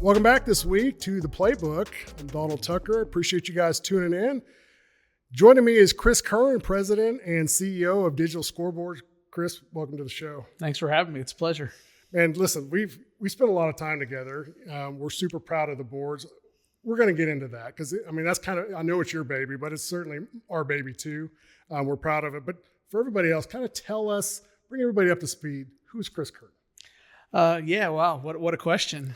Welcome back this week to the Playbook. I'm Donald Tucker. Appreciate you guys tuning in. Joining me is Chris Kirn, President and CEO of Digital Scoreboard. Chris, welcome to the show. Thanks for having me. It's a pleasure. And listen, we spent a lot of time together. We're super proud of the boards. We're going to get into that because, I mean, that's kind of, I know it's your baby, but it's certainly our baby too. We're proud of it. But for everybody else, kind of tell us, bring everybody up to speed. Who's Chris Kirn? Wow. What a question.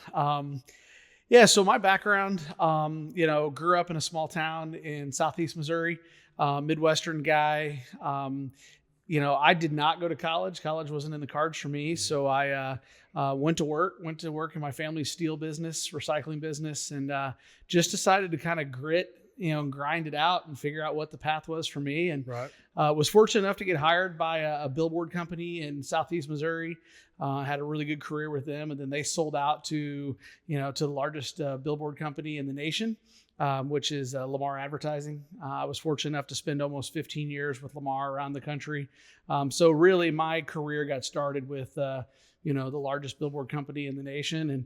So my background, grew up in a small town in Southeast Missouri, Midwestern guy. I did not go to college. College wasn't in the cards for me. So I went to work in my family's steel business, recycling business, and just decided to kind of grind it out and figure out what the path was for me. And was fortunate enough to get hired by a billboard company in Southeast Missouri. Had a really good career with them. And then they sold out to the largest billboard company in the nation, which is Lamar Advertising. I was fortunate enough to spend almost 15 years with Lamar around the country. So really my career got started with, the largest billboard company in the nation, and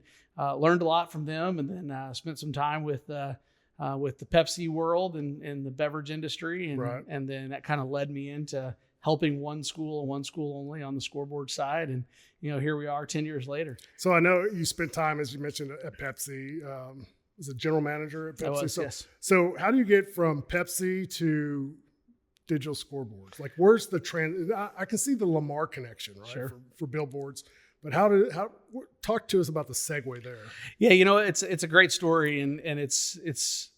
learned a lot from them. And then spent some time with the Pepsi world and the beverage industry. And then that kind of led me into helping one school and one school only on the scoreboard side. And, here we are 10 years later. So I know you spent time, as you mentioned, at Pepsi, as a general manager at Pepsi. Yes. So how do you get from Pepsi to digital scoreboards? Like, where's the trend? I can see the Lamar connection, right? Sure. For billboards. But talk to us about the segue there. Yeah, it's a great story, and it's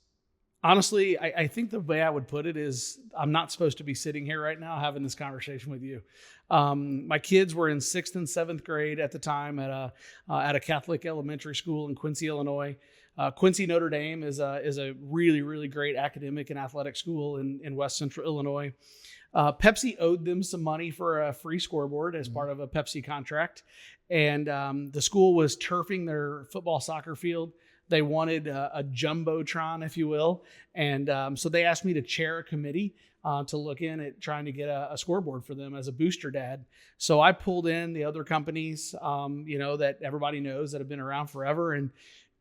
honestly, I think the way I would put it is I'm not supposed to be sitting here right now having this conversation with you. My kids were in 6th and 7th grade at the time at a Catholic elementary school in Quincy, Illinois. Quincy Notre Dame is a really, really great academic and athletic school in West Central Illinois. Pepsi owed them some money for a free scoreboard as part of a Pepsi contract. And the school was turfing their football soccer field. They wanted a jumbotron, if you will. And so they asked me to chair a committee to look in at trying to get a scoreboard for them as a booster dad. So I pulled in the other companies, that everybody knows that have been around forever and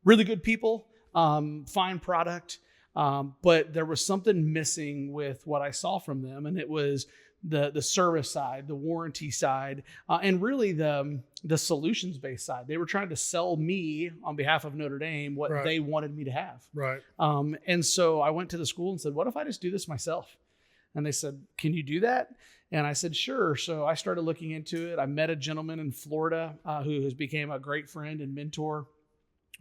really good people, fine product. But there was something missing with what I saw from them. And it was the service side, the warranty side, and really the solutions-based side. They were trying to sell me on behalf of Notre Dame what they wanted me to have. Right. And so I went to the school and said, what if I just do this myself? And they said, can you do that? And I said, sure. So I started looking into it. I met a gentleman in Florida who has become a great friend and mentor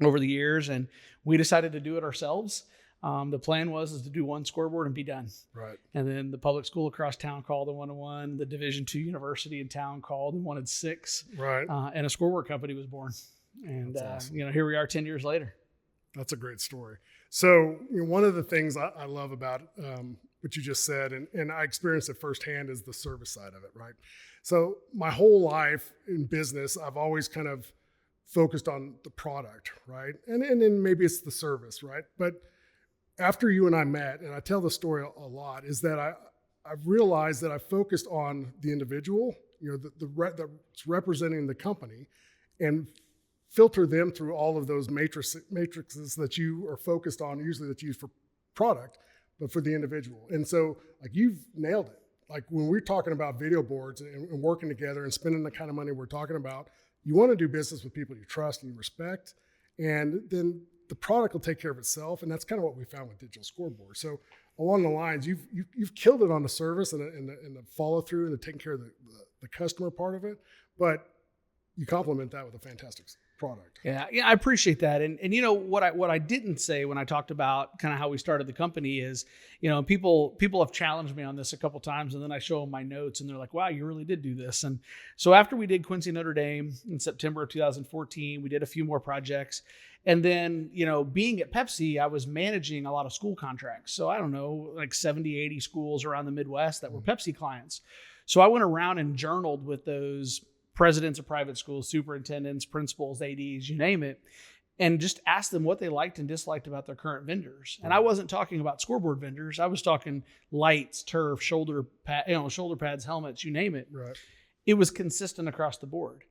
over the years. And we decided to do it ourselves. The plan was to do one scoreboard and be done. Right. And then the public school across town called and wanted one. The Division II university in town called and wanted 6. Right. And a scoreboard company was born. And, awesome. Here we are 10 years later. That's a great story. So one of the things I love about what you just said, and I experienced it firsthand, is the service side of it, right? So my whole life in business, I've always kind of focused on the product, right? And then maybe it's the service, right? But after you and I met, and I tell the story a lot, is that I've realized that I focused on the individual, that's representing the company, and filter them through all of those matrices that you are focused on, usually that's used for product, but for the individual. And so, like, you've nailed it. Like, when we're talking about video boards and working together and spending the kind of money we're talking about, you want to do business with people you trust and you respect, and then the product will take care of itself. And that's kind of what we found with Digital Scoreboard. So along the lines, you've killed it on the service and the follow through and the taking care of the customer part of it, but you complement that with a fantastic product. Yeah, I appreciate that. And what I didn't say when I talked about kind of how we started the company is, people have challenged me on this a couple times, and then I show them my notes and they're like, wow, you really did do this. And so after we did Quincy Notre Dame in September of 2014, we did a few more projects. And then, being at Pepsi, I was managing a lot of school contracts. So I don't know, like 70, 80 schools around the Midwest that were Pepsi clients. So I went around and journaled with those presidents of private schools, superintendents, principals, ADs, you name it, and just asked them what they liked and disliked about their current vendors. And I wasn't talking about scoreboard vendors. I was talking lights, turf, shoulder pads, helmets, you name it. Right. It was consistent across the board.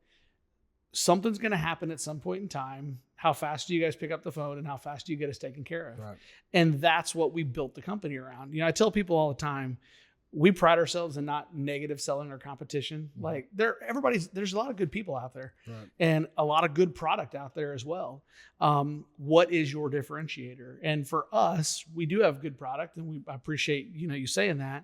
something's going to happen at some point in time. How fast do you guys pick up the phone and how fast do you get us taken care of? Right. And that's what we built the company around. I tell people all the time, we pride ourselves in not negative selling our competition. Mm-hmm. Like there's a lot of good people out there, right, and a lot of good product out there as well. What is your differentiator? And for us, we do have good product, and I appreciate, you saying that,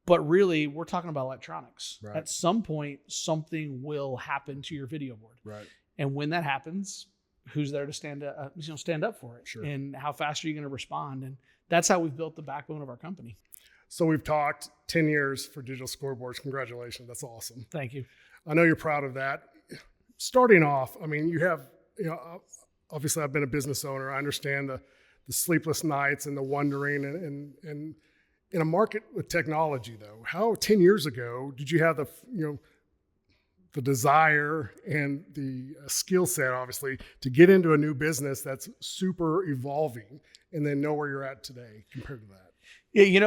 but really we're talking about electronics. Right. At some point, something will happen to your video board. Right. And when that happens, who's there to stand up for it? Sure. And how fast are you going to respond? And that's how we've built the backbone of our company. So we've talked 10 years for digital scoreboards. Congratulations. That's awesome. Thank you. I know you're proud of that. Starting off, I mean, you have, obviously I've been a business owner. I understand the sleepless nights and the wondering and in a market with technology though, how 10 years ago did you have the desire and the skill set, obviously, to get into a new business that's super evolving and then know where you're at today compared to that? Yeah,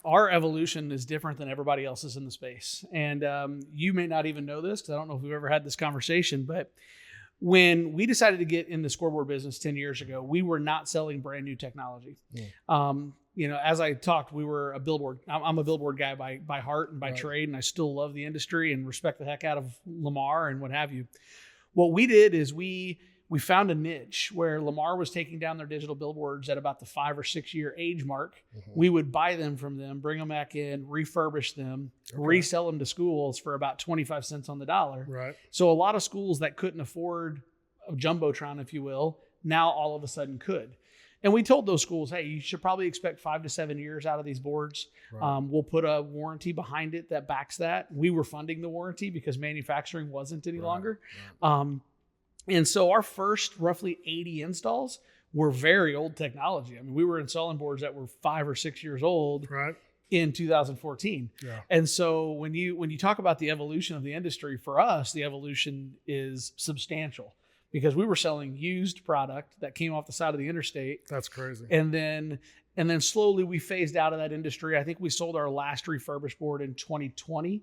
our evolution is different than everybody else's in the space. And you may not even know this because I don't know if we've ever had this conversation, but when we decided to get in the scoreboard business 10 years ago, we were not selling brand new technology. Yeah. As I talked, we were a billboard. I'm a billboard guy by heart and by trade, and I still love the industry and respect the heck out of Lamar and what have you. What we did is we found a niche where Lamar was taking down their digital billboards at about the 5 or 6 year age mark. Mm-hmm. We would buy them from them, bring them back in, refurbish them, resell them to schools for about 25 cents on the dollar. Right. So a lot of schools that couldn't afford a jumbotron, if you will, now all of a sudden could. And we told those schools, hey, you should probably expect 5 to 7 years out of these boards. Right. We'll put a warranty behind it that backs that. We were funding the warranty because manufacturing wasn't any longer. Right. And so our first roughly 80 installs were very old technology. I mean, we were installing boards that were 5 or 6 years old in 2014. Yeah. And so when you talk about the evolution of the industry, for us, the evolution is substantial because we were selling used product that came off the side of the interstate. That's crazy. And then slowly we phased out of that industry. I think we sold our last refurbished board in 2020.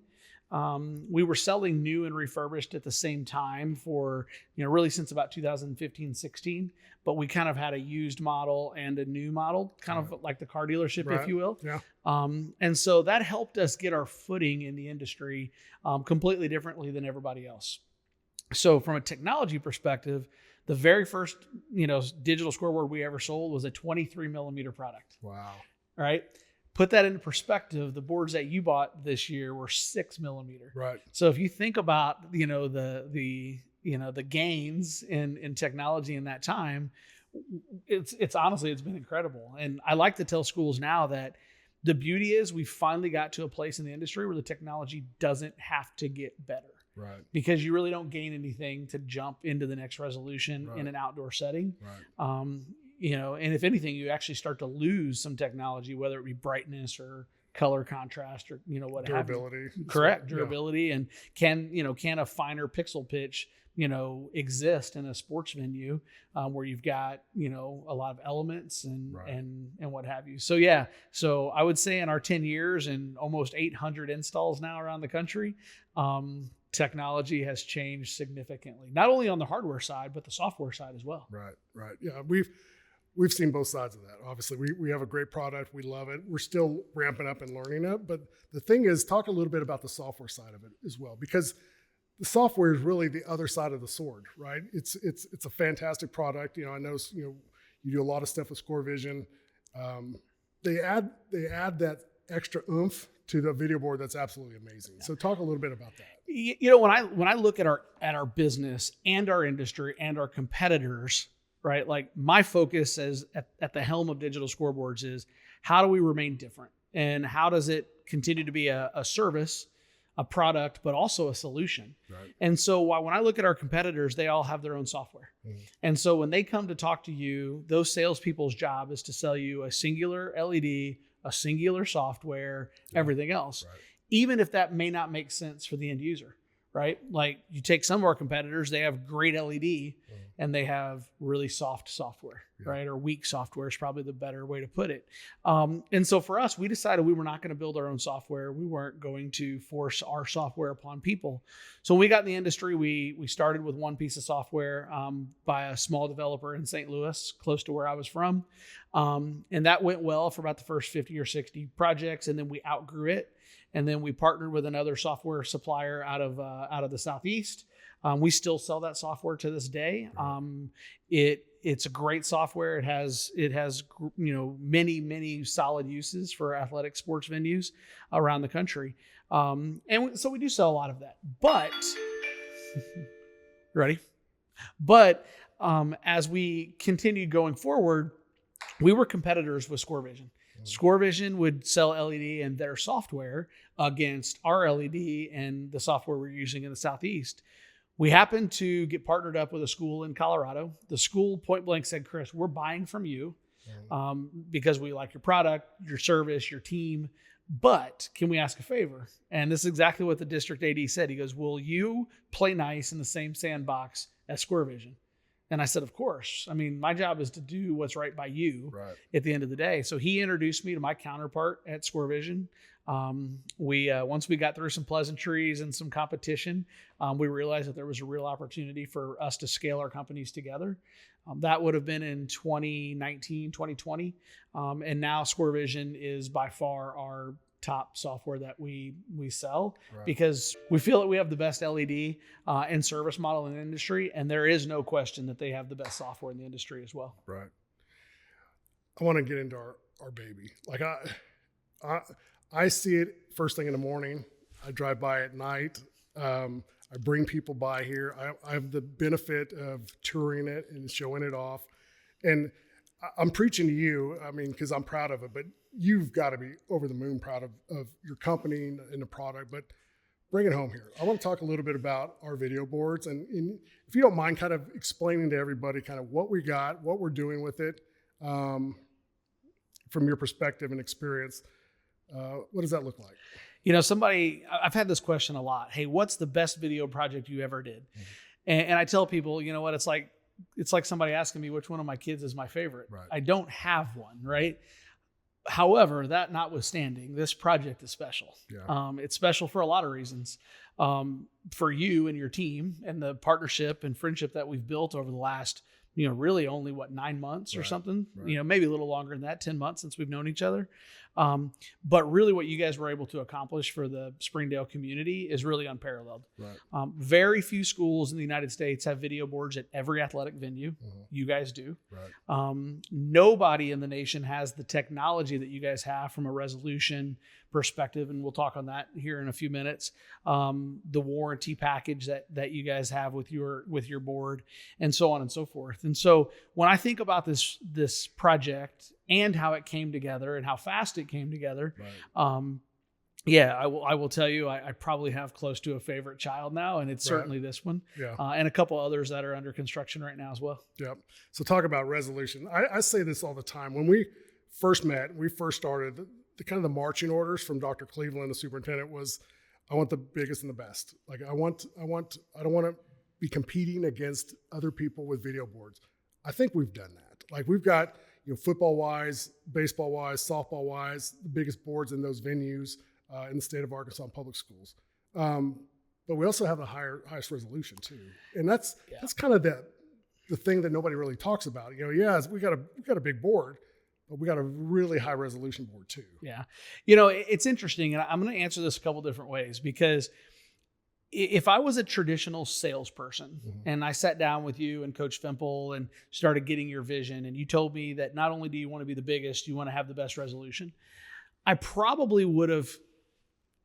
We were selling new and refurbished at the same time for, really since about 2015, 16, but we kind of had a used model and a new model, kind of like the car dealership, if you will. Yeah. And so that helped us get our footing in the industry, completely differently than everybody else. So from a technology perspective, the very first, digital scoreboard we ever sold was a 23 millimeter product. Wow. All right. Put that into perspective, the boards that you bought this year were 6 millimeter. Right. So if you think about, the gains in technology in that time, it's honestly, it's been incredible. And I like to tell schools now that the beauty is we finally got to a place in the industry where the technology doesn't have to get better. Right. Because you really don't gain anything to jump into the next resolution in an outdoor setting. Right. And if anything, you actually start to lose some technology, whether it be brightness or color contrast or, what durability. Have you. Correct. Durability. Yeah. And can a finer pixel pitch, exist in a sports venue where you've got, a lot of elements and what have you. So, yeah. So I would say in our 10 years and almost 800 installs now around the country, technology has changed significantly, not only on the hardware side, but the software side as well. Right. Yeah. We've seen both sides of that. Obviously, we have a great product. We love it. We're still ramping up and learning it. But the thing is, talk a little bit about the software side of it as well, because the software is really the other side of the sword, right? It's a fantastic product. I know you do a lot of stuff with ScoreVision. They add that extra oomph to the video board that's absolutely amazing. So talk a little bit about that. When I look at our business and our industry and our competitors, right? Like my focus as at the helm of digital scoreboards is how do we remain different and how does it continue to be a service, a product, but also a solution. Right. And so when I look at our competitors, they all have their own software. Mm-hmm. And so when they come to talk to you, those salespeople's job is to sell you a singular LED, a singular software, everything else, even if that may not make sense for the end user. right? Like you take some of our competitors, they have great LED and they have really soft software, right? Or weak software is probably the better way to put it. And so for us, we decided we were not going to build our own software. We weren't going to force our software upon people. So when we got in the industry, we started with one piece of software by a small developer in St. Louis, close to where I was from. And that went well for about the first 50 or 60 projects. And then we outgrew it. And then we partnered with another software supplier out of the Southeast. We still sell that software to this day. It's a great software. It has many solid uses for athletic sports venues around the country. So we do sell a lot of that. But ready? But as we continued going forward, we were competitors with ScoreVision. ScoreVision would sell LED and their software against our LED and the software we're using in the Southeast. We happened to get partnered up with a school in Colorado. The school point blank said, Chris, we're buying from you because we like your product, your service, your team, but can we ask a favor? And this is exactly what the district AD said. He goes, will you play nice in the same sandbox as ScoreVision? And I said, of course. I mean, my job is to do what's right by you at the end of the day. So he introduced me to my counterpart at ScoreVision. Once we got through some pleasantries and some competition, we realized that there was a real opportunity for us to scale our companies together. That would have been in 2019, 2020. And now ScoreVision is by far our top software that we sell because we feel that we have the best LED and service model in the industry. And there is no question that they have the best software in the industry as well. Right. I want to get into our baby. Like I see it first thing in the morning. I drive by at night. I bring people by here. I have the benefit of touring it and showing it off. And I'm preaching to you, I mean, because I'm proud of it, but you've got to be over the moon proud of your company and the product, but bring it home here. I want to talk a little bit about our video boards. And if you don't mind kind of explaining to everybody kind of what we got, what we're doing with it, from your perspective and experience, what does that look like? I've had this question a lot. Hey, what's the best video project you ever did? Mm-hmm. And I tell people, you know what, it's like somebody asking me which one of my kids is my favorite. Right. I don't have one, right? However, that notwithstanding, this project is special. Yeah. It's special for a lot of reasons. For you and your team and the partnership and friendship that we've built over the last, really only 9 months or something, maybe a little longer than that, 10 months since we've known each other. But really what you guys were able to accomplish for the Springdale community is really unparalleled. Right. Very few schools in the United States have video boards at every athletic venue. Mm-hmm. You guys do. Right. Nobody in the nation has the technology that you guys have from a resolution perspective, and we'll talk on that here in a few minutes. The warranty package that you guys have with your board, and so on and so forth. And so when I think about this project and how it came together and how fast it came together, right. I will tell you, I probably have close to a favorite child now, and it's certainly this one, and a couple others that are under construction right now as well. Yep. So talk about resolution. I say this all the time. When we first met, we first started, the kind of the marching orders from Dr. Cleveland, the superintendent, was, I want the biggest and the best. Like I don't want to be competing against other people with video boards. I think we've done that. Like we've got, football wise, baseball wise, softball wise, the biggest boards in those venues in the state of Arkansas in public schools. But we also have the highest resolution too. And that's kind of the thing that nobody really talks about. We got a big board, but we got a really high resolution board too. Yeah. It's interesting, and I'm going to answer this a couple different ways, because if I was a traditional salesperson and I sat down with you and Coach Fimple and started getting your vision, and you told me that not only do you want to be the biggest, you want to have the best resolution, I probably would have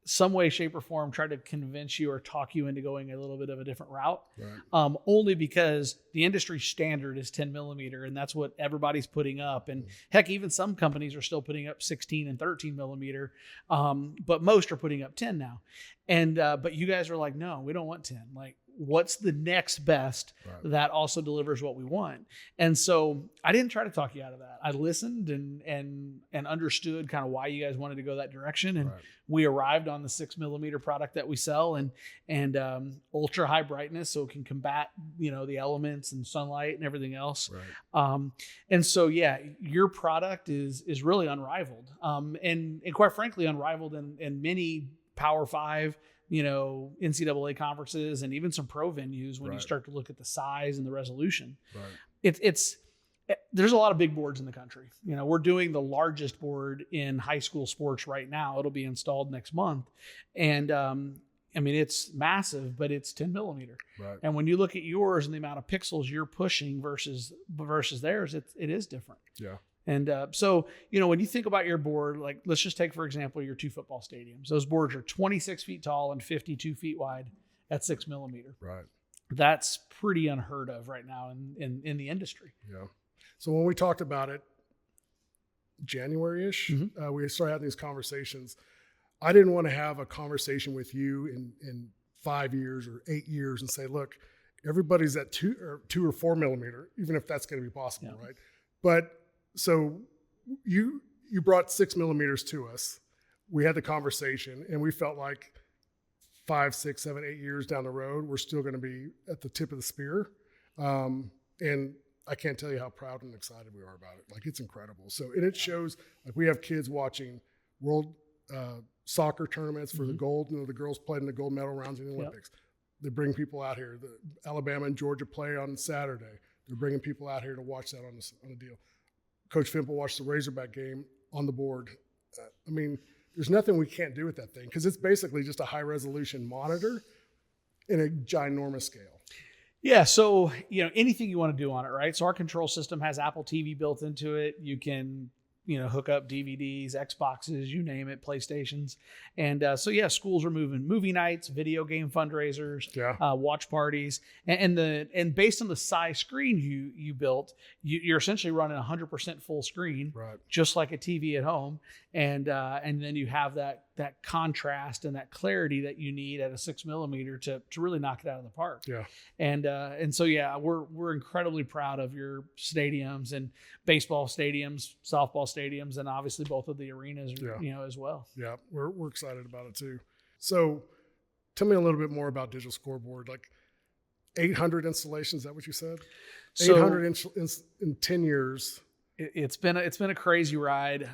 some way, shape, or form tried to convince you or talk you into going a little bit of a different route. Right. Only because the industry standard is 10 millimeter, and that's what everybody's putting up. And heck, even some companies are still putting up 16 and 13 millimeter, but most are putting up 10 now. And but you guys are like, no, we don't want 10. Like what's the next best that also delivers what we want. And so I didn't try to talk you out of that. I listened and understood kind of why you guys wanted to go that direction. And we arrived on the 6mm product that we sell, and ultra high brightness, so it can combat, the elements and sunlight and everything else. And so, your product is really unrivaled. And quite frankly, unrivaled in many Power 5, NCAA conferences, and even some pro venues when you start to look at the size and the resolution. There's a lot of big boards in the country. We're doing the largest board in high school sports right now. It'll be installed next month. And it's massive, but it's 10mm. And when you look at yours and the amount of pixels you're pushing versus theirs, it is different. And so, when you think about your board, like let's just take, for example, your 2 football stadiums. Those boards are 26 feet tall and 52 feet wide at 6mm. That's pretty unheard of right now in the industry. So when we talked about it January-ish, we started having these conversations. I didn't want to have a conversation with you in 5 years or 8 years and say, look, everybody's at 2 or 4mm, even if that's going to be possible, right? But so you brought 6mm to us. We had the conversation, and we felt like 5, 6, 7, 8 years down the road, we're still going to be at the tip of the spear. And I can't tell you how proud and excited we are about it. Like, it's incredible. So, and it shows, like, we have kids watching world soccer tournaments for the gold. The girls played in the gold medal rounds in the Olympics. They bring people out here. The Alabama and Georgia play on Saturday. They're bringing people out here to watch that on a deal. Coach Fimple watched the Razorback game on the board. There's nothing we can't do with that thing, because it's basically just a high-resolution monitor in a ginormous scale. Yeah, so anything you want to do on it, right? So our control system has Apple TV built into it. You can hook up DVDs, Xboxes, you name it, PlayStations. And schools are moving movie nights, video game fundraisers, watch parties. And based on the size screen you built, you're essentially running 100% full screen, just like a TV at home. And then you have that contrast and that clarity that you need at a 6mm to really knock it out of the park. And so we're incredibly proud of your stadiums, and baseball stadiums, softball stadiums, and obviously both of the arenas as well. We're excited about it too. So tell me a little bit more about Digital Scoreboard. Like 800 installations, is that what you said? So 800 in 10 years. It's been a crazy ride.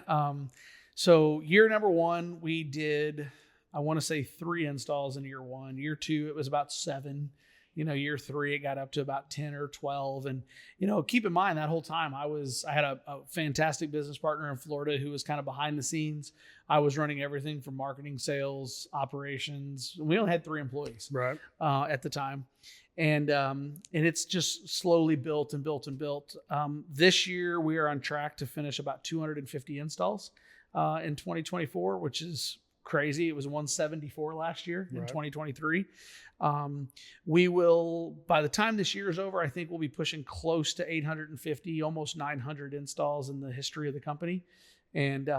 So year number 1, we did, I want to say 3 installs in year 1. Year 2, it was about 7. Year 3, it got up to about 10 or 12. And, keep in mind that whole time I had a fantastic business partner in Florida who was kind of behind the scenes. I was running everything from marketing, sales, operations. We only had 3 employees at the time. And it's just slowly built and built and built. This year, we are on track to finish about 250 installs in 2024, which is crazy. It was 174 last year in 2023. We will, by the time this year is over, I think we'll be pushing close to 850, almost 900 installs in the history of the company. And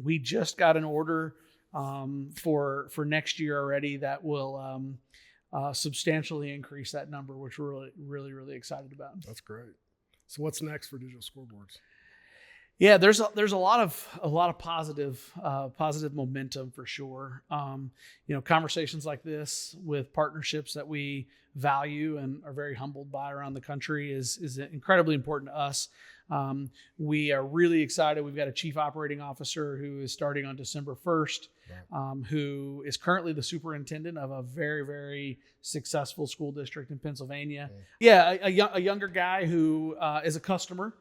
we just got an order for next year already that will substantially increase that number, which we're really, really, really excited about. That's great. So what's next for Digital Scoreboards? Yeah, there's a lot of positive momentum for sure. Conversations like this with partnerships that we value and are very humbled by around the country is incredibly important to us. We are really excited. We've got a chief operating officer who is starting on December 1st, who is currently the superintendent of a very, very successful school district in Pennsylvania. A younger guy who is a customer.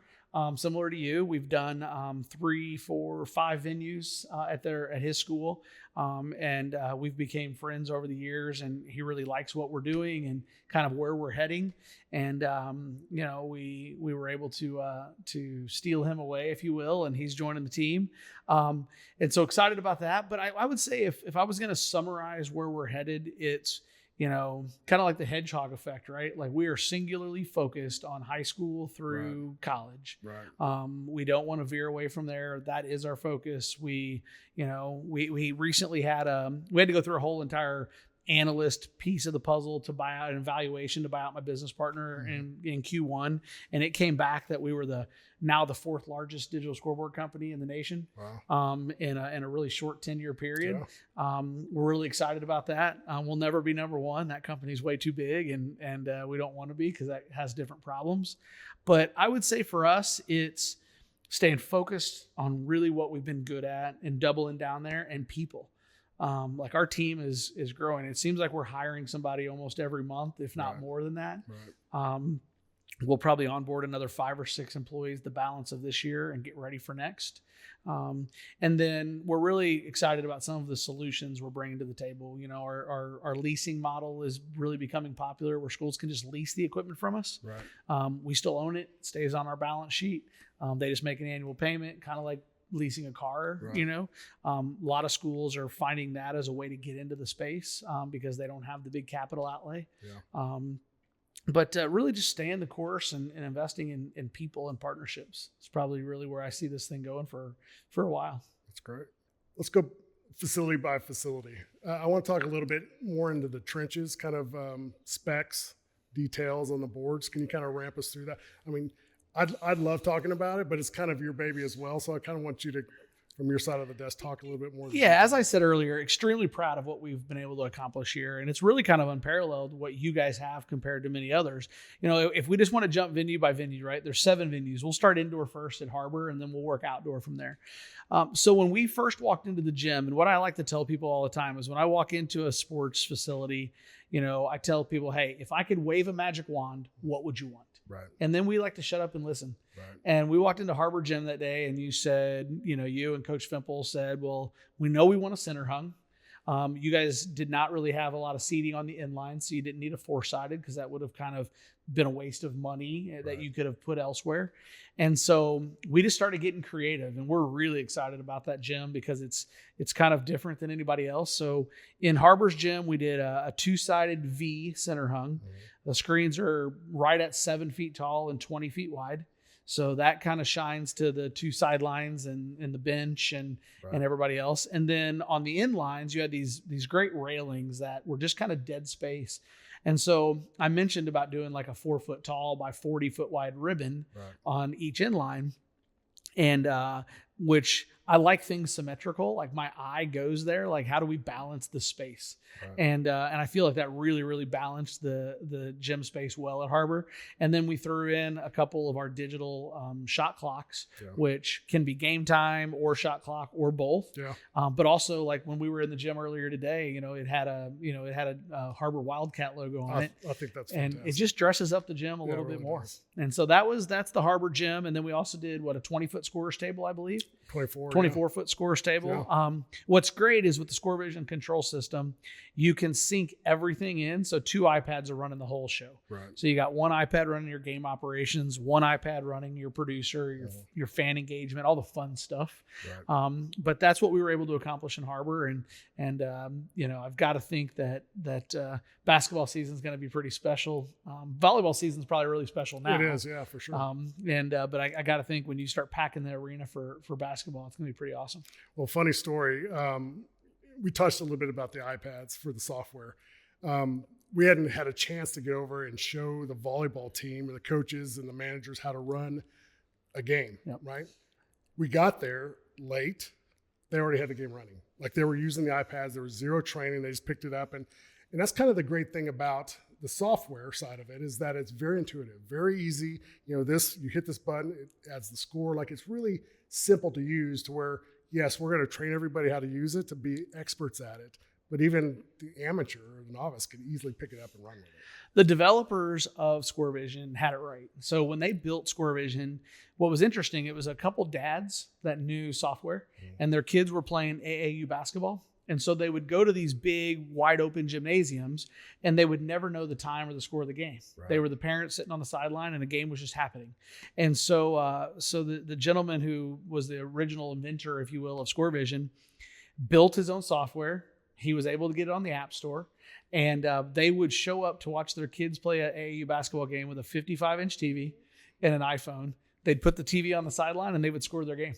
Similar to you, we've done 3, 4, 5 venues at his school, and we've became friends over the years. And he really likes what we're doing and kind of where we're heading. And we were able to steal him away, if you will, and he's joining the team. And so excited about that. But I would say if I was going to summarize where we're headed, it's kind of like the hedgehog effect, right? Like, we are singularly focused on high school through college. We don't want to veer away from there. That is our focus. We recently had to go through a whole entire analyst piece of the puzzle to buy out an evaluation to buy out my business partner in Q1. And it came back that we were now the fourth largest digital scoreboard company in the nation. Wow. In a really short 10-year period. Yeah. We're really excited about that. We'll never be number one. That company's way too big and we don't want to be because that has different problems. But I would say for us, it's staying focused on really what we've been good at and doubling down there, and people. Like our team is growing. It seems like we're hiring somebody almost every month, if not more than that. Right. We'll probably onboard another 5 or 6 employees the balance of this year and get ready for next. And then we're really excited about some of the solutions we're bringing to the table. You know, our leasing model is really becoming popular, where schools can just lease the equipment from us. Right. We still own it. It stays on our balance sheet. They just make an annual payment, kind of like leasing a car. Right. You know, a lot of schools are finding that as a way to get into the space because they don't have the big capital outlay. Yeah. But really just staying the course and investing in people and partnerships. It's probably really where I see this thing going for a while. That's great. Let's go facility by facility. I want to talk a little bit more into the trenches, kind of specs, details on the boards. Can you kind of ramp us through that? I mean, I'd love talking about it, but it's kind of your baby as well. So I kind of want you to, from your side of the desk, talk a little bit more. Yeah, as I said earlier, extremely proud of what we've been able to accomplish here. And it's really kind of unparalleled what you guys have compared to many others. You know, if we just want to jump venue by venue, right, there's 7 venues. We'll start indoor first at Harbor, and then we'll work outdoor from there. So when we first walked into the gym, and what I like to tell people all the time is when I walk into a sports facility, you know, I tell people, hey, if I could wave a magic wand, what would you want? Right. And then we like to shut up and listen. Right. And we walked into Harbor Gym that day, and you said, you know, you and Coach Fimple said, well, we know we want a center hung. You guys did not really have a lot of seating on the inline, so you didn't need a 4-sided because that would have kind of been a waste of money that you could have put elsewhere. And so we just started getting creative, and we're really excited about that gym because it's kind of different than anybody else. So in Harbor's gym, we did a 2-sided V center hung. Mm-hmm. The screens are right at 7 feet tall and 20 feet wide. So that kind of shines to the 2 sidelines and the bench and everybody else. And then on the inlines, you had these great railings that were just kind of dead space. And so I mentioned about doing like a 4 foot tall by 40 foot wide ribbon on each inline, and which I like things symmetrical. Like my eye goes there. Like, how do we balance the space? Right. And I feel like that really, really balanced the gym space well at Harbor. And then we threw in a couple of our digital shot clocks, which can be game time or shot clock or both. Yeah. But also, like when we were in the gym earlier today, you know, it had a Harbor Wildcat logo on it. I think that's fantastic. And it just dresses up the gym a little bit more. Does. And so that's the Harbor gym. And then we also did a 20-foot scorer's table, I believe. 24-foot scorer's table. Yeah. What's great is with the ScoreVision control system, you can sync everything in. So 2 iPads are running the whole show. Right. So you got 1 iPad running your game operations, 1 iPad running your producer, your fan engagement, all the fun stuff. Right. But that's what we were able to accomplish in Harbor. And you know, I've got to think that basketball season is going to be pretty special. Volleyball season is probably really special now. It is, yeah, for sure. But I got to think when you start packing the arena for basketball, it's going to be pretty awesome. Well, funny story. We touched a little bit about the iPads for the software. We hadn't had a chance to get over and show the volleyball team or the coaches and the managers how to run a game, right? We got there late. They already had the game running. Like, they were using the iPads. There was 0 training. They just picked it up. And that's kind of the great thing about the software side of it, is that it's very intuitive, very easy. You know, you hit this button, it adds the score. Like, it's really simple to use, to where, yes, we're going to train everybody how to use it to be experts at it. But even the amateur or the novice can easily pick it up and run with it. The developers of ScoreVision had it right. So when they built ScoreVision, what was interesting, it was a couple dads that knew software, and their kids were playing AAU basketball. And so they would go to these big, wide open gymnasiums, and they would never know the time or the score of the game. Right. They were the parents sitting on the sideline, and the game was just happening. And so the gentleman who was the original inventor, if you will, of ScoreVision built his own software. He was able to get it on the App Store, and they would show up to watch their kids play an AAU basketball game with a 55-inch TV and an iPhone. They'd put the TV on the sideline, and they would score their game.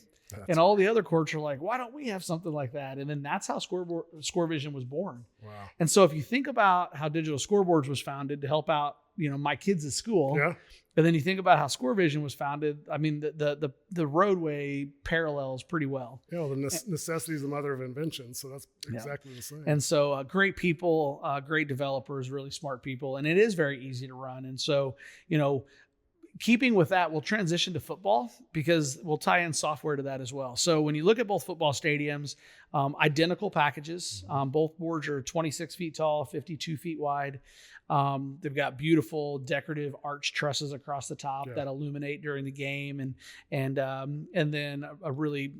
And all the other courts are like, why don't we have something like that? And then that's how ScoreVision was born. Wow. And so if you think about how Digital Scoreboards was founded to help out, my kids at school, Yeah. and then you think about how ScoreVision was founded, I mean, the roadway parallels pretty well. Yeah, the necessity is the mother of invention. So that's exactly the same. And so great people, great developers, really smart people, and it is very easy to run. And so, keeping with that, we'll transition to football because we'll tie in software to that as well. So when you look at both football stadiums, identical packages, both boards are 26 feet tall, 52 feet wide. They've got beautiful decorative arch trusses across the top that illuminate during the game, and then a really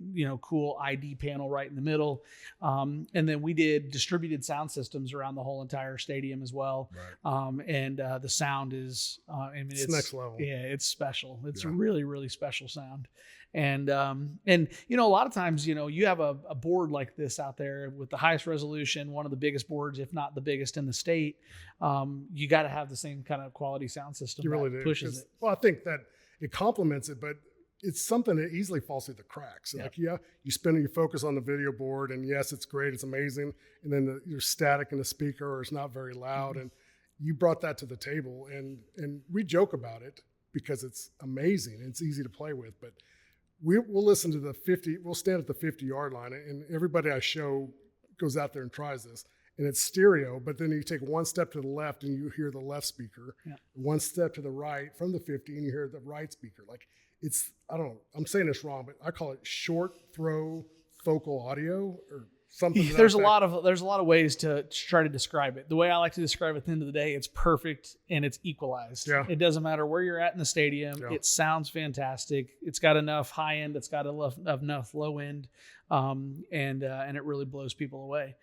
cool ID panel right in the middle. And then we did distributed sound systems around the whole entire stadium as well. Right. And the sound is, it's next level. Yeah, it's special. It's a really, really special sound. And a lot of times, you have a board like this out there with the highest resolution, one of the biggest boards, if not the biggest in the state. You got to have the same kind of quality sound system you that really do. Pushes it. Well, I think that it complements it, but it's something that easily falls through the cracks. Like, you spend your focus on the video board, and yes, it's great, it's amazing, and then you're static in the speaker, or it's not very loud, and you brought that to the table, and we joke about it because it's amazing and it's easy to play with, but we'll listen to we'll stand at the 50-yard line, and everybody I show goes out there and tries this, and it's stereo, but then you take one step to the left and you hear the left speaker, one step to the right from the 50 and you hear the right speaker. Like, I'm saying this wrong, but I call it short throw focal audio or something. There's a lot of ways to try to describe it. The way I like to describe it at the end of the day, it's perfect and it's equalized. Yeah. It doesn't matter where you're at in the stadium. Yeah. It sounds fantastic. It's got enough high end. It's got enough low end. And it really blows people away.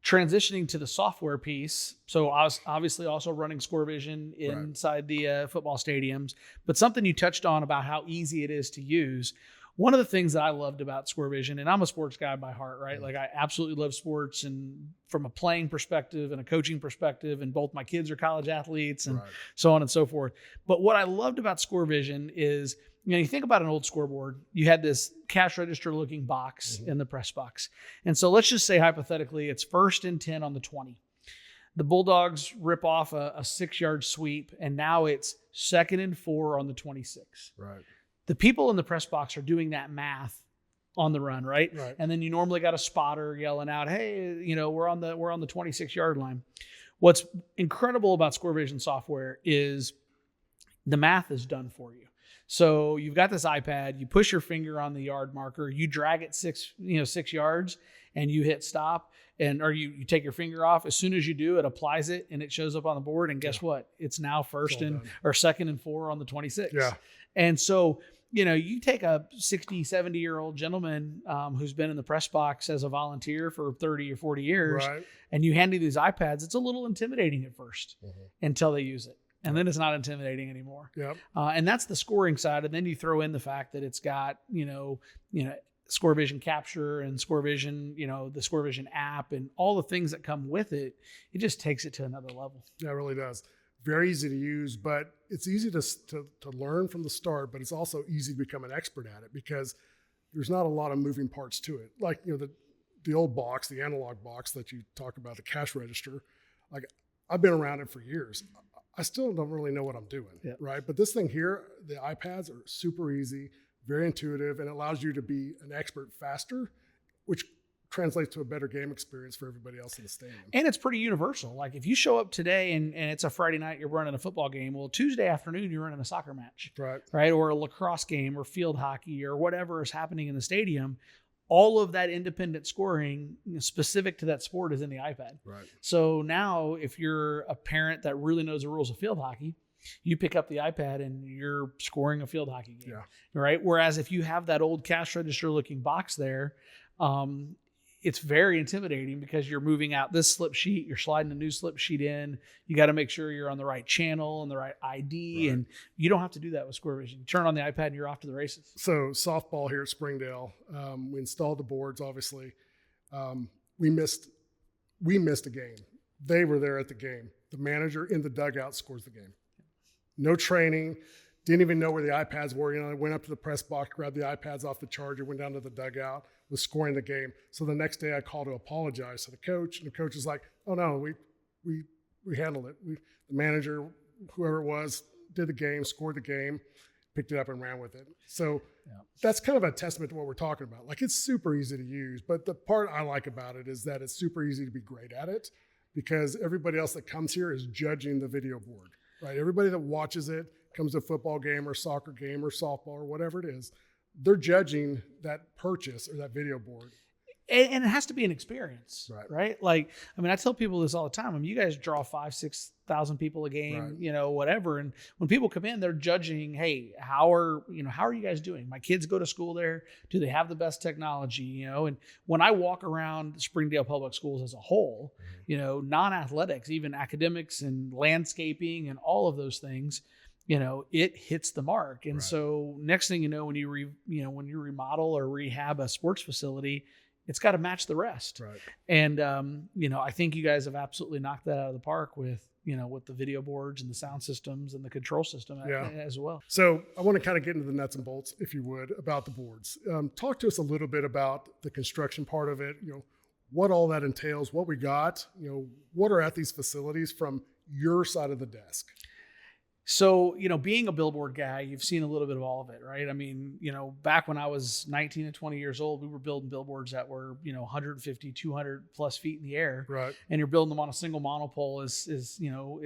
Transitioning to the software piece. So I was obviously also running ScoreVision inside the football stadiums, but something you touched on about how easy it is to use. One of the things that I loved about ScoreVision, and I'm a sports guy by heart, right? Like, I absolutely love sports, and from a playing perspective and a coaching perspective, and both my kids are college athletes and so on and so forth. But what I loved about ScoreVision is, you think about an old scoreboard, you had this cash register looking box in the press box. And so let's just say hypothetically it's 1st and 10 on the 20. The Bulldogs rip off a 6-yard sweep, and now it's 2nd and 4 on the 26. Right. The people in the press box are doing that math on the run, right? And then you normally got a spotter yelling out, "Hey, we're on the 26-yard line." What's incredible about ScoreVision software is the math is done for you. So you've got this iPad, you push your finger on the yard marker, you drag it 6 yards, and you hit stop, or you take your finger off. As soon as you do, it applies it and it shows up on the board. And guess what? It's now 2nd and 4 on the 26. Yeah. And so, you take a 60, 70-year-old gentleman who's been in the press box as a volunteer for 30 or 40 years, and you hand him these iPads, it's a little intimidating at first until they use it. And then it's not intimidating anymore. Yep. And that's the scoring side. And then you throw in the fact that it's got, ScoreVision Capture and ScoreVision, the ScoreVision app and all the things that come with it. It just takes it to another level. Yeah, it really does. Very easy to use, but it's easy to learn from the start, but it's also easy to become an expert at it because there's not a lot of moving parts to it. Like, the old box, the analog box that you talk about, the cash register, like, I've been around it for years. I still don't really know what I'm doing, right? But this thing here, the iPads are super easy, very intuitive, and allows you to be an expert faster, which translates to a better game experience for everybody else in the stadium. And it's pretty universal. Like, if you show up today and it's a Friday night, you're running a football game. Well, Tuesday afternoon, you're running a soccer match, right? Or a lacrosse game or field hockey or whatever is happening in the stadium. All of that independent scoring specific to that sport is in the iPad. Right. So now if you're a parent that really knows the rules of field hockey, you pick up the iPad and you're scoring a field hockey game. Right. Whereas if you have that old cash register looking box there, it's very intimidating because you're moving out this slip sheet, you're sliding a new slip sheet in. You got to make sure you're on the right channel and the right ID. And you don't have to do that with ScoreVision. You turn on the iPad and you're off to the races. So softball here at Springdale, we installed the boards, obviously. We missed a game. They were there at the game. The manager in the dugout scores the game. No training, didn't even know where the iPads were. I went up to the press box, grabbed the iPads off the charger, went down to the dugout, was scoring the game. So the next day I called to apologize to the coach, and the coach was like, "Oh no, we handled it. The manager, whoever it was, did the game, scored the game, picked it up and ran with it." So that's kind of a testament to what we're talking about. Like, it's super easy to use, but the part I like about it is that it's super easy to be great at it, because everybody else that comes here is judging the video board, right? Everybody that watches it, comes to a football game or soccer game or softball or whatever it is, they're judging that purchase or that video board. And it has to be an experience, right? Like, I mean, I tell people this all the time. I mean, you guys draw 5,000-6,000 people a game, whatever. And when people come in, they're judging, hey, how are you guys doing? My kids go to school there. Do they have the best technology? And when I walk around Springdale Public Schools as a whole, non-athletics, even academics and landscaping and all of those things, it hits the mark. And so next thing you know, when you remodel or rehab a sports facility, it's got to match the rest. Right. And, I think you guys have absolutely knocked that out of the park with the video boards and the sound systems and the control system as well. So I want to kind of get into the nuts and bolts, if you would, about the boards. Talk to us a little bit about the construction part of it, what all that entails, what we got, what are at these facilities from your side of the desk. So, being a billboard guy, you've seen a little bit of all of it, right? I mean, back when I was 19 and 20 years old, we were building billboards that were, 150, 200 plus feet in the air. Right. And you're building them on a single monopole as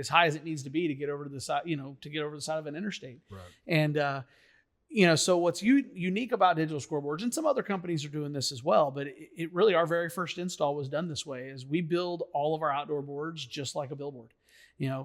high as it needs to be to get over to the side, to get over the side of an interstate. Right. And, so what's unique about digital scoreboards, and some other companies are doing this as well, but it really, our very first install was done this way, is we build all of our outdoor boards just like a billboard.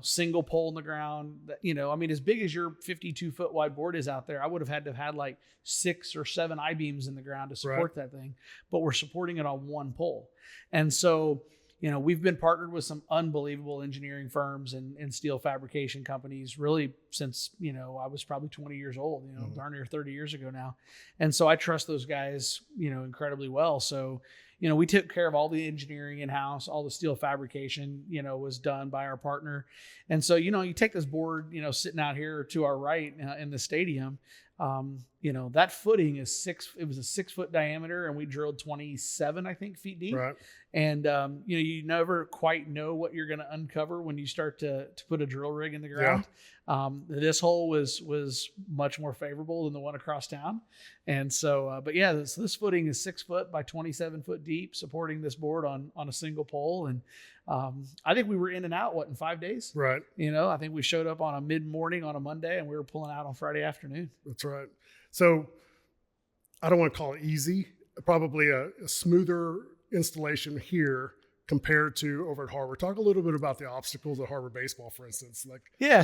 Single pole in the ground, as big as your 52-foot wide board is out there, I would have had like 6 or 7 I-beams in the ground to support that thing, but we're supporting it on one pole. And so, we've been partnered with some unbelievable engineering firms and steel fabrication companies really since, I was probably 20 years old, darn near 30 years ago now. And so I trust those guys, incredibly well. So, we took care of all the engineering in-house, all the steel fabrication, was done by our partner. And so, you take this board, sitting out here to our right in the stadium, that footing is it was a 6-foot diameter, and we drilled 27, I think, feet deep. Right. And, you never quite know what you're going to uncover when you start to put a drill rig in the ground. This hole was much more favorable than the one across town. And so, this footing is 6 foot by 27 foot deep, supporting this board on a single pole. And, I think we were in and out, in 5 days? Right. I think we showed up on a mid-morning on a Monday, and we were pulling out on Friday afternoon. That's right. So I don't want to call it easy, probably a smoother installation here compared to over at Harbor. Talk a little bit about the obstacles at Harbor baseball, for instance.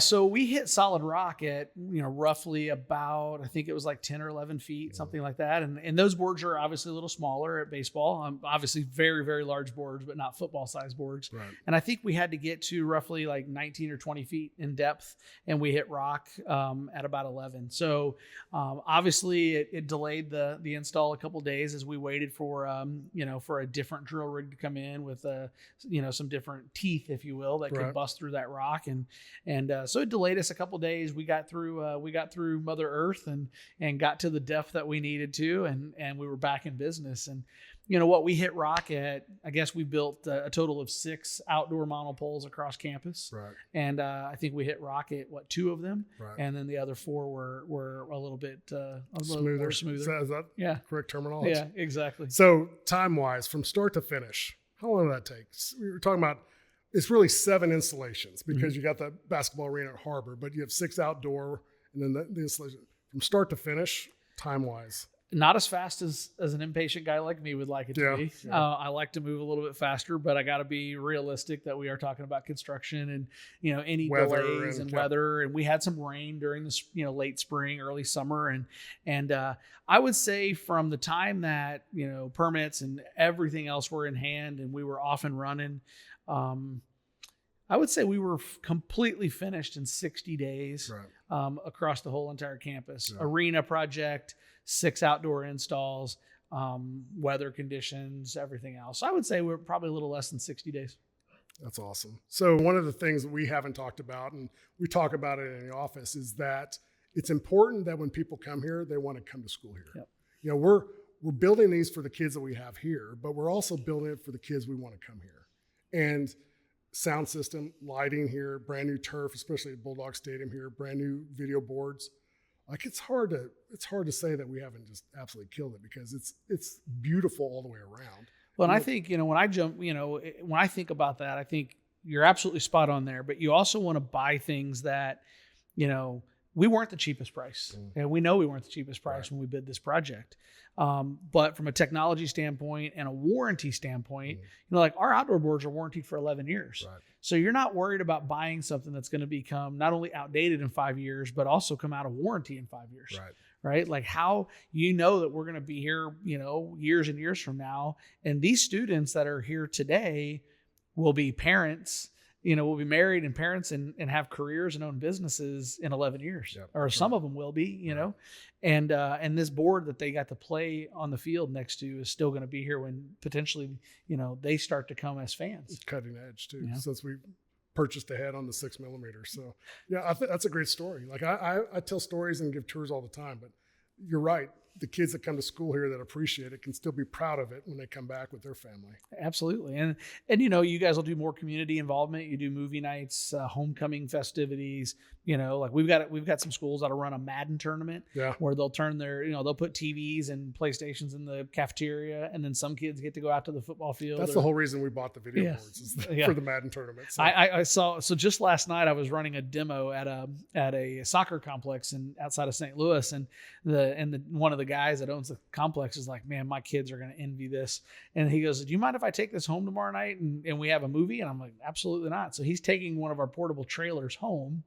So we hit solid rock at, roughly about, I think it was like 10 or 11 feet, something like that. And those boards are obviously a little smaller at baseball. Obviously very, very large boards, but not football size boards. Right. And I think we had to get to roughly like 19 or 20 feet in depth, and we hit rock at about 11. So obviously it delayed the install a couple days as we waited for, for a different drill rig to come in with some different teeth, if you will, that could bust through that rock. And so it delayed us a couple days. We got through Mother Earth and got to the depth that we needed to, and we were back in business. And we hit rock at, I guess we built a total of 6 outdoor monopoles across campus. Right. And I think we hit rock at 2 of them. Right. And then the other 4 were a little bit smoother. More smoother. Is that correct terminology? Yeah, exactly. So time-wise, from start to finish, how long did that take? We were talking about, it's really 7 installations because you got the basketball arena at Harbor, but you have 6 outdoor, and then the installation from start to finish, time-wise. Not as fast as an impatient guy like me would like it to be. Yeah. I like to move a little bit faster, but I got to be realistic that we are talking about construction and, any Weather delays and weather. And we had some rain during this, late spring, early summer. And I would say from the time that, permits and everything else were in hand and we were off and running, I would say we were completely finished in 60 days across the whole entire campus. Yeah. Arena project, 6 outdoor installs, weather conditions, everything else. I would say we're probably a little less than 60 days. That's awesome. So one of the things that we haven't talked about, and we talk about it in the office, is that it's important that when people come here, they want to come to school here. Yep. You know, we're building these for the kids that we have here, but we're also building it for the kids we want to come here. And sound system, lighting here, brand new turf, especially at Bulldog Stadium here, brand new video boards. Like it's hard to say that we haven't just absolutely killed it, because it's beautiful all the way around. Well, and I think, when I think about that, I think you're absolutely spot on there, but you also want to buy things that, we weren't the cheapest price, and we know we weren't the cheapest price when we bid this project. But from a technology standpoint and a warranty standpoint, like our outdoor boards are warranted for 11 years. Right. So you're not worried about buying something that's going to become not only outdated in 5 years, but also come out of warranty in 5 years. Right? Like how that we're going to be here, years and years from now. And these students that are here today will be parents, will be married and parents and have careers and own businesses in 11 years, or some of them will be, and this board that they got to play on the field next to is still going to be here when potentially, they start to come as fans. It's cutting edge too, since we purchased ahead on the 6mm. So yeah, I think that's a great story. Like I tell stories and give tours all the time, but you're right. The kids that come to school here that appreciate it can still be proud of it when they come back with their family. Absolutely. And you guys will do more community involvement. You do movie nights, homecoming festivities, like we've got some schools that'll run a Madden tournament where they'll turn their, they'll put TVs and PlayStations in the cafeteria, and then some kids get to go out to the football field. That's the whole reason we bought the video boards is for the Madden tournament. So. I saw, so just last night I was running a demo at a soccer complex outside of St. Louis, and one of the guys that owns the complex is like, man, my kids are going to envy this. And he goes, do you mind if I take this home tomorrow night and we have a movie? And I'm like, absolutely not. So he's taking one of our portable trailers home,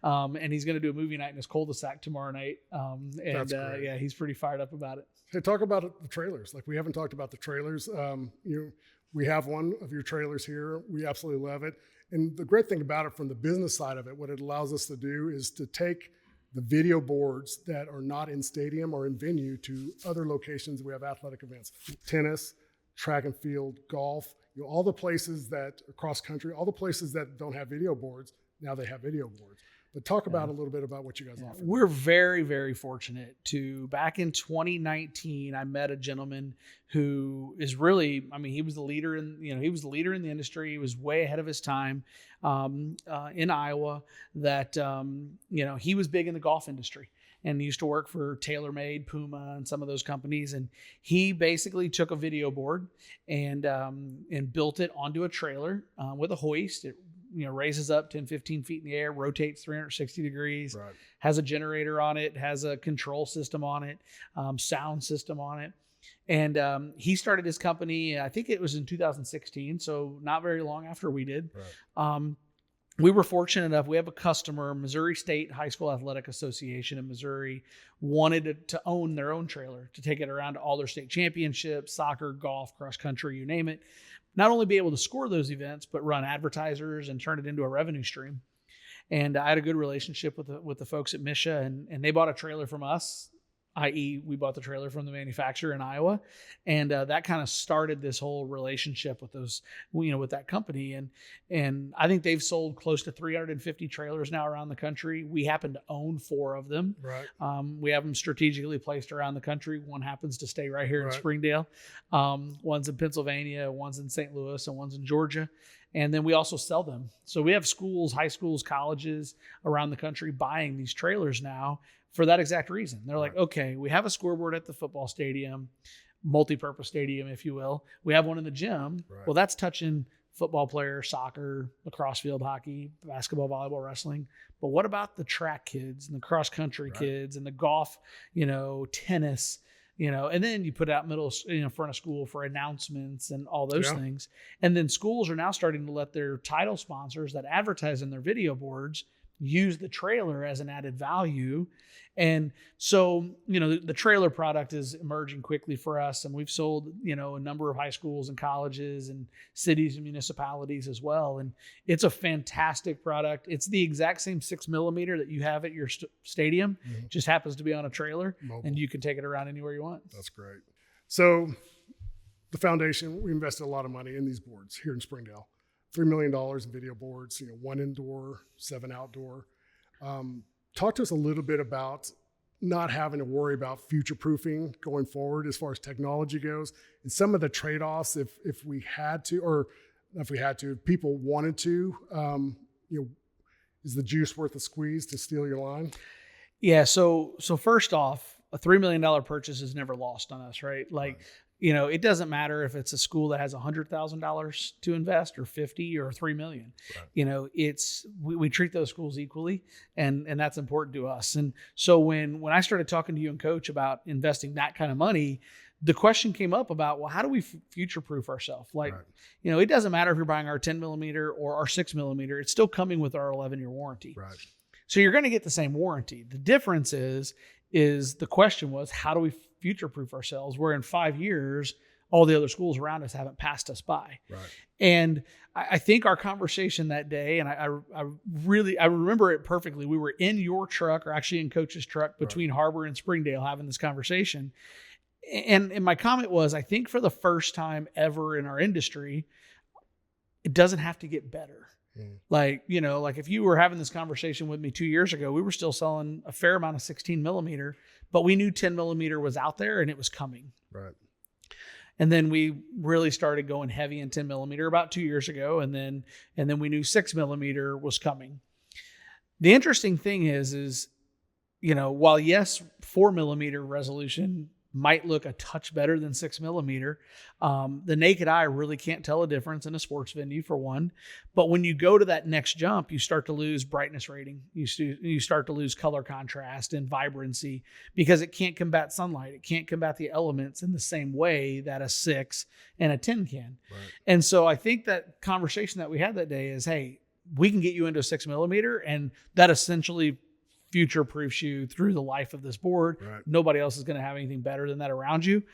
and he's going to do a movie night in his cul-de-sac tomorrow night. He's pretty fired up about it. Hey, talk about the trailers. Like we haven't talked about the trailers. We have one of your trailers here. We absolutely love it. And the great thing about it from the business side of it, what it allows us to do is to take the video boards that are not in stadium or in venue to other locations. We have athletic events, tennis, track and field, golf, all the places that are cross country, all the places that don't have video boards, now they have video boards. But talk about a little bit about what you guys offer. We're very, very fortunate back in 2019, I met a gentleman who is really, he was the leader in the industry. He was way ahead of his time in Iowa that, he was big in the golf industry and used to work for TaylorMade, Puma, and some of those companies. And he basically took a video board and built it onto a trailer with a hoist. It raises up 10, 15 feet in the air, rotates 360 degrees, has a generator on it, has a control system on it, sound system on it. And he started his company, I think it was in 2016, so not very long after we did. We were fortunate enough, we have a customer, Missouri State High School Athletic Association in Missouri, wanted to own their own trailer, to take it around to all their state championships, soccer, golf, cross country, you name it. Not only be able to score those events, but run advertisers and turn it into a revenue stream. And I had a good relationship with the folks at Misha, and they bought a trailer from us, i.e. we bought the trailer from the manufacturer in Iowa. And that kind of started this whole relationship with with that company. And I think they've sold close to 350 trailers now around the country. We happen to own 4 of them. We have them strategically placed around the country. One happens to stay right here in Springdale. One's in Pennsylvania, one's in St. Louis, and one's in Georgia. And then we also sell them. So we have schools, high schools, colleges around the country buying these trailers now for that exact reason. They're like, okay, we have a scoreboard at the football stadium, multi-purpose stadium, if you will. We have one in the gym. Well, that's touching football players, soccer, lacrosse field hockey, basketball, volleyball, wrestling. But what about the track kids and the cross country kids and the golf, tennis, and then you put out front of school for announcements and all those things. And then schools are now starting to let their title sponsors that advertise in their video boards use the trailer as an added value. And so, the trailer product is emerging quickly for us. And we've sold, a number of high schools and colleges and cities and municipalities as well. And it's a fantastic product. It's the exact same 6mm that you have at your stadium, just happens to be on a trailer. Mobile. And you can take it around anywhere you want. That's great. So the foundation, we invested a lot of money in these boards here in $3 million in video boards, 1 indoor, 7 outdoor. talk to us a little bit about not having to worry about future proofing going forward as far as technology goes, and some of the trade-offs if we had to, or if we had to, if people wanted to, is the juice worth the squeeze, to steal your line? Yeah. So first off, a $3 million purchase is never lost on us, right? Like, it doesn't matter if it's a school that has $100,000 to invest or 50 or 3 million. Right. We treat those schools equally, and that's important to us. And so when I started talking to you and Coach about investing that kind of money, the question came up about, well, how do we future-proof ourselves? Like, right. It doesn't matter if you're buying our 10 millimeter or our 6 millimeter, it's still coming with our 11-year warranty. Right. So you're going to get the same warranty. The difference is the question was, how do we future-proof ourselves, where in 5 years, all the other schools around us haven't passed us by. Right. And I think our conversation that day, and I remember it perfectly. We were in your truck, or actually in Coach's truck, between right. Harbor and Springdale, having this conversation. And my comment was, I think for the first time ever in our industry, it doesn't have to get better. Like if you were having this conversation with me 2 years ago, we were still selling a fair amount of 16 millimeter, but we knew 10 millimeter was out there and it was coming. Right. And then we really started going heavy in 10 millimeter about 2 years ago. And then we knew 6 millimeter was coming. The interesting thing is, while yes, 4 millimeter resolution might look a touch better than 6 millimeter. The naked eye really can't tell a difference in a sports venue, for one. But when you go to that next jump, you start to lose brightness rating. You start to lose color contrast and vibrancy, because it can't combat sunlight. It can't combat the elements in the same way that a 6 and a 10 can. Right. And so I think that conversation that we had that day is, hey, we can get you into a 6 millimeter, and that essentially future-proofs you through the life of this board. Right. Nobody else is going to have anything better than that around you.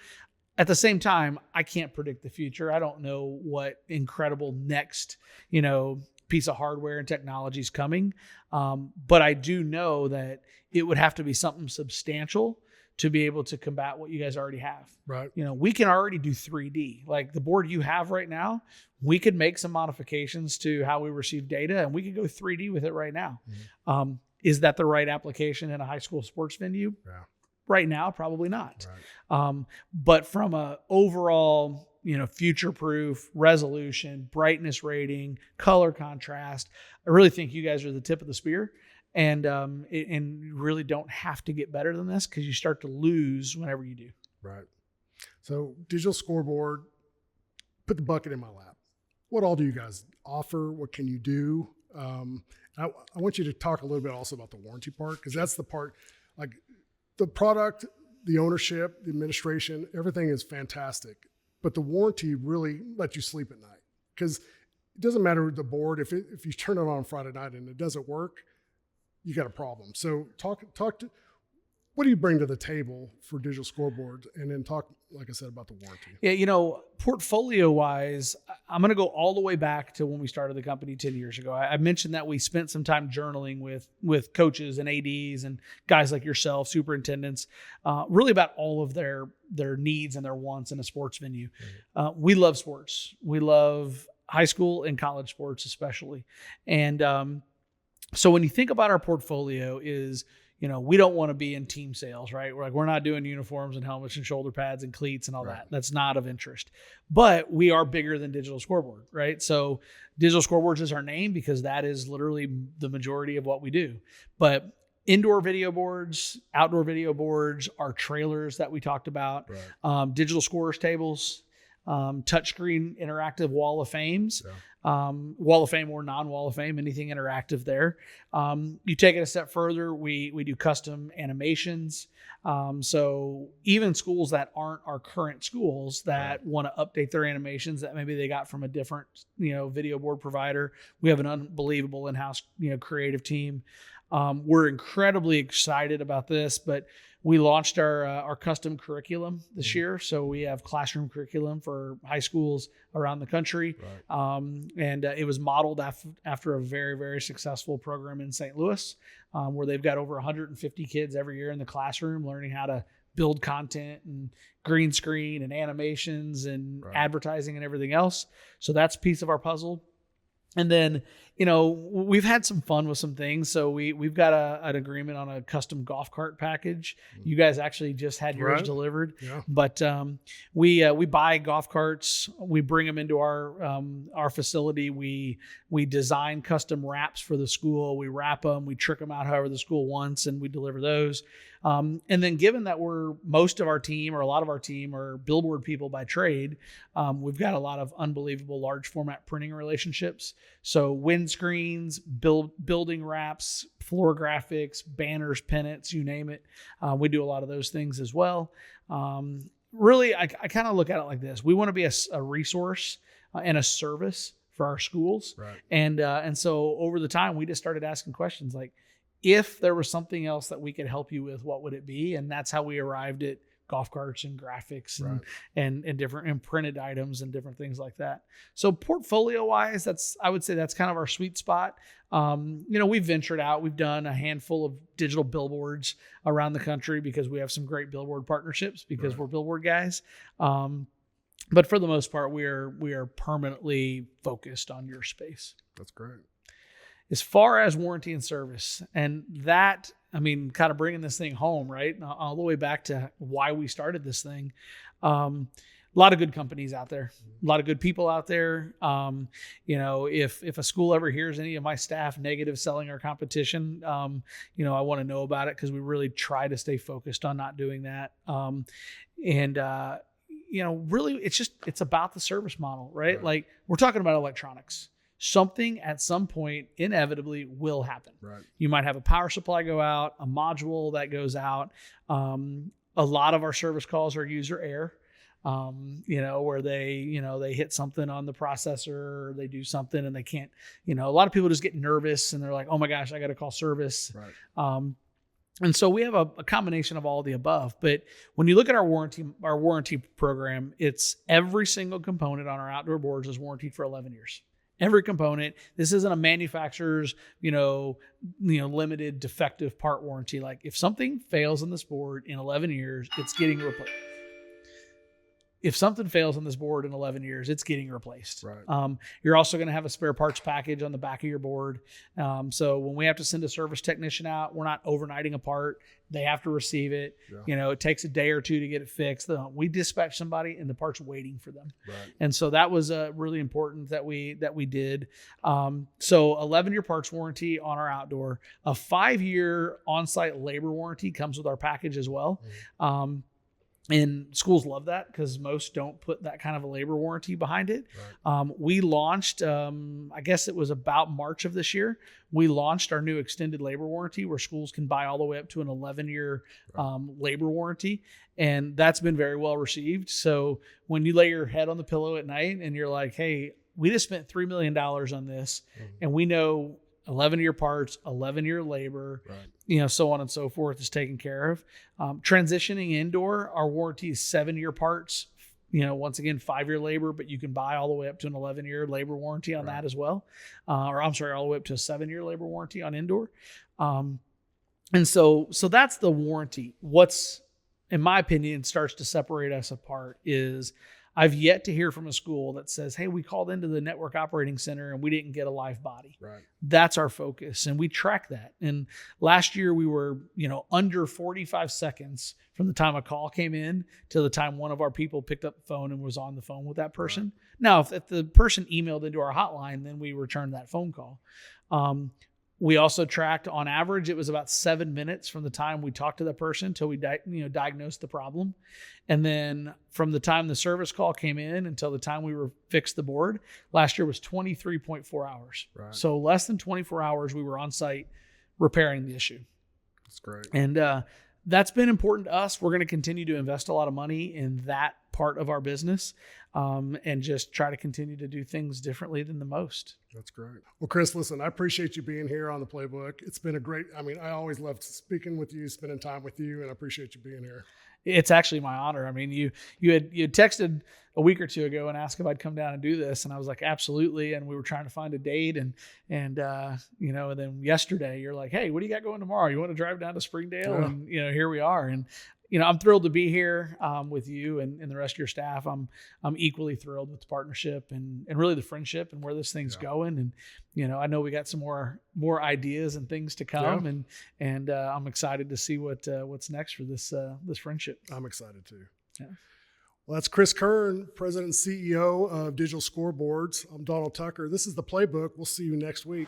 At the same time, I can't predict the future. I don't know what incredible next, piece of hardware and technology is coming. But I do know that it would have to be something substantial to be able to combat what you guys already have. Right. We can already do 3D. Like the board you have right now, we could make some modifications to how we receive data, and we could go 3D with it right now. Mm-hmm. Is that the right application in a high school sports venue? Yeah. Right now, probably not. Right. But from a overall, future-proof resolution, brightness rating, color contrast, I really think you guys are the tip of the spear, and you really don't have to get better than this, because you start to lose whenever you do. Right. So digital scoreboard, put the bucket in my lap. What all do you guys offer? What can you do? I want you to talk a little bit also about the warranty part, because that's the part, like the product, the ownership, the administration, everything is fantastic. But the warranty really lets you sleep at night, because it doesn't matter with the board. If you turn it on Friday night and it doesn't work, you got a problem. So talk to, what do you bring to the table for digital scoreboards? And then talk, like I said, about the warranty. Yeah, portfolio wise, I'm going to go all the way back to when we started the company 10 years ago. I mentioned that we spent some time journaling with coaches and ADs and guys like yourself, superintendents, really about all of their needs and their wants in a sports venue. Mm-hmm. We love sports. We love high school and college sports especially. And so when you think about our portfolio is, we don't want to be in team sales, right? We're not doing uniforms and helmets and shoulder pads and cleats and all right. that. That's not of interest. But we are bigger than digital scoreboard, right? So digital scoreboards is our name, because that is literally the majority of what we do. But indoor video boards, outdoor video boards, our trailers that we talked about, right. Digital scorers tables, touchscreen interactive wall of fames, wall of fame or non-wall of fame, anything interactive there. You take it a step further, we do custom animations. So even schools that aren't our current schools that want to update their animations that maybe they got from a different, video board provider, we have an unbelievable in-house, creative team. We're incredibly excited about this, but we launched our custom curriculum this year. So we have classroom curriculum for high schools around the country. Right. And it was modeled after a very, very successful program in St. Louis, where they've got over 150 kids every year in the classroom learning how to build content and green screen and animations and right. advertising and everything else. So that's a piece of our puzzle. And then, we've had some fun with some things. So we've got an agreement on a custom golf cart package. You guys actually just had yours delivered, but we buy golf carts. We bring them into our facility. We design custom wraps for the school. We wrap them. We trick them out however the school wants, and we deliver those. And then given that most of our team or a lot of our team are billboard people by trade, we've got a lot of unbelievable large format printing relationships. So windscreens, building wraps, floor graphics, banners, pennants, you name it. We do a lot of those things as well. Really, I kind of look at it like this. We want to be a resource and a service for our schools. Right. And so over the time, we just started asking questions like, if there was something else that we could help you with, what would it be? And that's how we arrived at golf carts and graphics and different and printed items and different things like that. So portfolio wise, I would say that's kind of our sweet spot. We've ventured out. We've done a handful of digital billboards around the country because we have some great billboard partnerships because we're billboard guys. But for the most part, we are permanently focused on your space. That's great. As far as warranty and service, and that, kind of bringing this thing home, right? All the way back to why we started this thing. A lot of good companies out there, a lot of good people out there. If a school ever hears any of my staff negative selling our competition, I want to know about it because we really try to stay focused on not doing that. Really it's about the service model, right? Like we're talking about electronics. Something at some point inevitably will happen. Right. You might have a power supply go out, a module that goes out. A lot of our service calls are user error, where they hit something on the processor or they do something and they can't, a lot of people just get nervous and they're like, oh my gosh, I got to call service. Right. And so we have a combination of all of the above. But when you look at our warranty program, it's every single component on our outdoor boards is warranted for 11 years. Every component. This isn't a manufacturer's, limited defective part warranty. Like if something fails on this board in 11 years, it's getting replaced. If something fails on this board in 11 years, it's getting replaced. Right. You're also going to have a spare parts package on the back of your board. So when we have to send a service technician out, we're not overnighting a part. They have to receive it. Yeah. It takes a day or two to get it fixed. We dispatch somebody and the part's waiting for them. Right. And so that was really important that we did. So 11-year parts warranty on our outdoor, a 5-year on-site labor warranty comes with our package as well. Mm-hmm. And schools love that because most don't put that kind of a labor warranty behind it. Right. We launched, I guess it was about March of this year, we launched our new extended labor warranty where schools can buy all the way up to an 11-year labor warranty. And that's been very well received. So when you lay your head on the pillow at night and you're like, hey, we just spent $3 million on this and we know 11-year parts, 11-year labor, so on and so forth is taken care of. Transitioning indoor, our warranty is 7-year parts, once again, 5-year labor, but you can buy all the way up to an 11-year labor warranty on that as well. All the way up to a 7-year labor warranty on indoor. And so that's the warranty. What's, in my opinion, starts to separate us apart is I've yet to hear from a school that says, hey, we called into the network operating center and we didn't get a live body. Right. That's our focus. And we track that. And last year we were, under 45 seconds from the time a call came in to the time one of our people picked up the phone and was on the phone with that person. Right. Now, if the person emailed into our hotline, then we returned that phone call. We also tracked, on average, it was about 7 minutes from the time we talked to the person until we diagnosed the problem. And then from the time the service call came in until the time we fixed the board, last year was 23.4 hours. Right. So less than 24 hours we were on site repairing the issue. That's great. And that's been important to us. We're going to continue to invest a lot of money in that part of our business and just try to continue to do things differently than the most. That's great. Well, Chris, listen, I appreciate you being here on the Playbook. It's been I always loved speaking with you, spending time with you, and I appreciate you being here. It's actually my honor. You had texted a week or two ago and asked if I'd come down and do this, and I was like, absolutely. And we were trying to find a date, and then yesterday you're like, hey, what do you got going tomorrow? You want to drive down to Springdale? Yeah. And here we are. And I'm thrilled to be here with you and the rest of your staff. I'm equally thrilled with the partnership and really the friendship and where this thing's going. And I know we got some more ideas and things to come, and I'm excited to see what's next for this friendship. I'm excited too. Yeah. Well, that's Chris Kirn, President and CEO of Digital Scoreboards. I'm Donald Tucker. This is the Playbook. We'll see you next week.